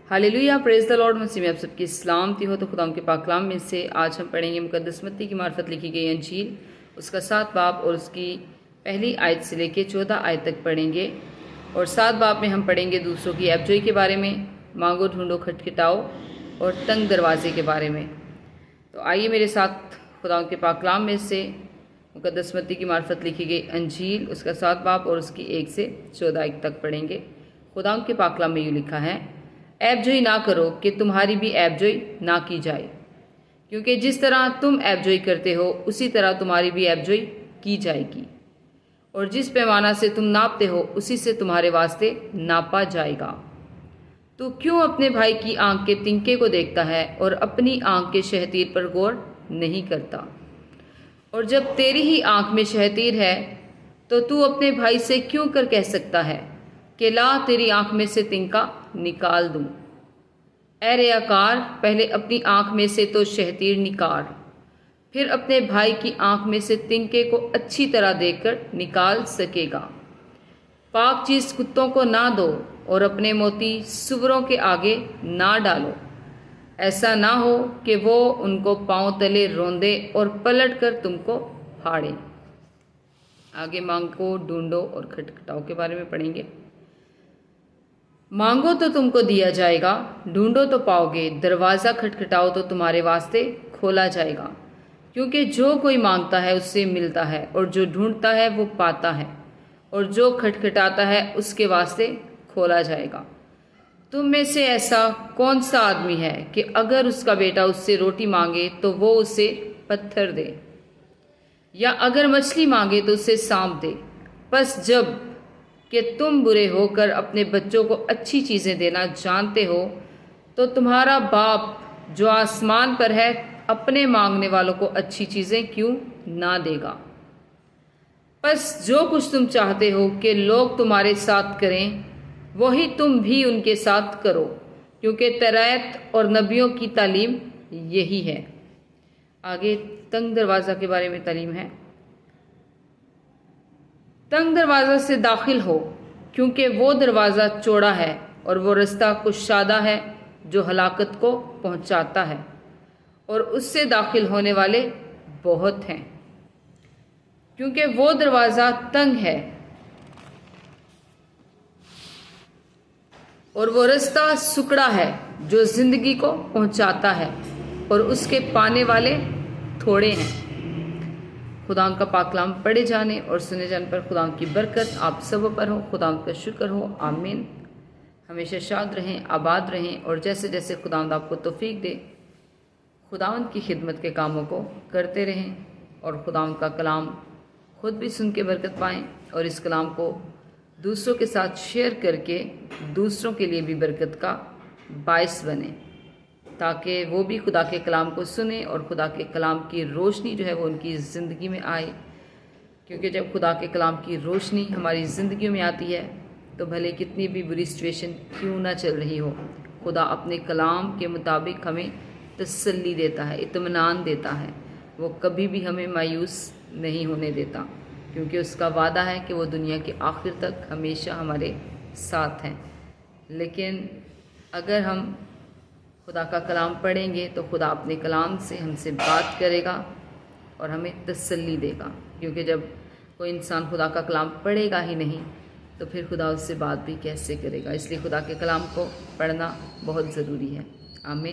Hallelujah, praise the lord. मसीह में आप सबकी सलामती हो। तो खुदा के पाक कलाम में से आज हम पढ़ेंगे मुकद्दस मत्ती की मार्फत लिखी गई अंजील, उसका 7 बाब और उसकी पहली आयत से लेकर 14 आयत तक पढ़ेंगे। और 7 बाब में हम पढ़ेंगे दूसरों की ऐबजोई के बारे में, मांगो ढूंढो खटखटाओ और तंग दरवाजे के बारे में। तो आइए मेरे साथ खुदा के पाक कलाम में से मुकद्दस मत्ती की मार्फत लिखी गई अंजील, उसका 7 बाब और उसकी 1 से 14 आयत तक पढ़ेंगे। खुदा के पाक कलाम में यूँ लिखा है, ऐबजोई ना करो कि तुम्हारी भी ऐबजोई ना की जाए, क्योंकि जिस तरह तुम ऐबजोई करते हो उसी तरह तुम्हारी भी ऐबजोई की जाएगी, और जिस पैमाना से तुम नापते हो उसी से तुम्हारे वास्ते नापा जाएगा। तो क्यों अपने भाई की आंख के तिनके को देखता है और अपनी आंख के शहतीर पर गौर नहीं करता? और जब तेरी ही आंख में शहतीर है तो तू अपने भाई से क्यों कर कह सकता है कि ला तेरी आंख में से तिनका निकाल दूं? ऐ रियाकार, पहले अपनी आंख में से तो शहतीर निकाल, फिर अपने भाई की आंख में से तिनके को अच्छी तरह देखकर निकाल सकेगा। पाक चीज कुत्तों को ना दो और अपने मोती सुअरों के आगे ना डालो, ऐसा ना हो कि वो उनको पांव तले रौंदे और पलट कर तुमको फाड़े। आगे मांगो ढूंढो और खटखटाओ के बारे में पढ़ेंगे। मांगो तो तुमको दिया जाएगा, ढूंढो तो पाओगे, दरवाज़ा खटखटाओ तो तुम्हारे वास्ते खोला जाएगा। क्योंकि जो कोई मांगता है उससे मिलता है, और जो ढूंढता है वो पाता है, और जो खटखटाता है उसके वास्ते खोला जाएगा। तुम में से ऐसा कौन सा आदमी है कि अगर उसका बेटा उससे रोटी मांगे तो वो उसे पत्थर दे, या अगर मछली मांगे तो उसे सांप दे? बस जब कि तुम बुरे होकर अपने बच्चों को अच्छी चीज़ें देना जानते हो, तो तुम्हारा बाप जो आसमान पर है अपने मांगने वालों को अच्छी चीज़ें क्यों ना देगा? बस जो कुछ तुम चाहते हो कि लोग तुम्हारे साथ करें वही तुम भी उनके साथ करो, क्योंकि तौरात और नबियों की तालीम यही है। आगे तंग दरवाज़ा के बारे में तालीम है। तंग दरवाज़ा से दाखिल हो, क्योंकि वो दरवाज़ा चौड़ा है और वो रास्ता कुशादा है जो हलाकत को पहुंचाता है, और उससे दाखिल होने वाले बहुत हैं। क्योंकि वो दरवाज़ा तंग है और वो रास्ता सुकड़ा है जो ज़िंदगी को पहुंचाता है, और उसके पाने वाले थोड़े हैं। खुदा का पाक कलाम पढ़े जाने और सुने जाने पर खुदा की बरकत आप सब पर हो। खुदा का शुक्र हो। आमीन। हमेशा शाद रहें, आबाद रहें, और जैसे जैसे खुदा आपको तौफीक दे खुदा की खिदमत के कामों को करते रहें, और खुदा का कलाम खुद भी सुन के बरकत पाएँ, और इस कलाम को दूसरों के साथ शेयर करके दूसरों के लिए भी बरकत का बायस बने, ताकि वो भी खुदा के कलाम को सुने और खुदा के कलाम की रोशनी जो है वो उनकी ज़िंदगी में आए। क्योंकि जब खुदा के कलाम की रोशनी हमारी ज़िंदगी में आती है तो भले कितनी भी बुरी सिचुएशन क्यों ना चल रही हो, खुदा अपने कलाम के मुताबिक हमें तसल्ली देता है, इत्मीनान देता है। वो कभी भी हमें मायूस नहीं होने देता, क्योंकि उसका वादा है कि वो दुनिया के आखिर तक हमेशा हमारे साथ हैं। लेकिन अगर हम खुदा का कलाम पढ़ेंगे तो खुदा अपने कलाम से हमसे बात करेगा और हमें तसल्ली देगा। क्योंकि जब कोई इंसान खुदा का कलाम पढ़ेगा ही नहीं तो फिर खुदा उससे बात भी कैसे करेगा। इसलिए खुदा के कलाम को पढ़ना बहुत ज़रूरी है। आमीन।